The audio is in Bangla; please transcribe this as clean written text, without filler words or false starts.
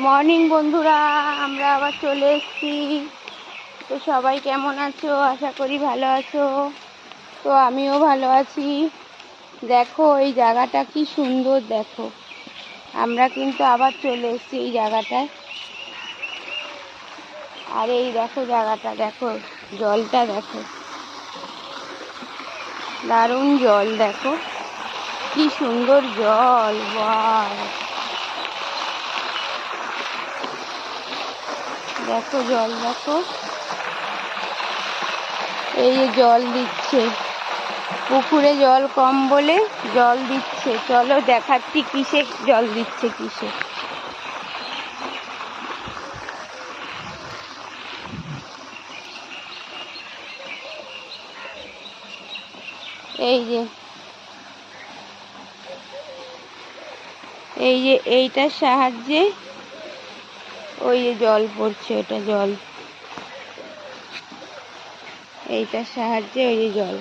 মর্নিং বন্ধুরা, আমরা আবার চলে এসেছি। তো সবাই কেমন আছো? আশা করি ভালো আছো। তো আমিও ভালো আছি। দেখো এই জায়গাটা কি সুন্দর, দেখো আমরা কিন্তু আবার চলে এসেছি এই জায়গাটায়। আর এই দেখো জায়গাটা, দেখো জলটা, দেখো দারুণ জল, দেখো কি সুন্দর জল। বাহ, দেখো জল, দেখো এই যে জল দিচ্ছে, পুকুরে জল কম বলে জল দিচ্ছে। চলো দেখাচ্ছি কিসে জল দিচ্ছে, কিসে। এই যে এইটার সাহায্যে ওই যে জল পড়ছে, ওটা জল, এইটার সাহায্যে ওই যে জল।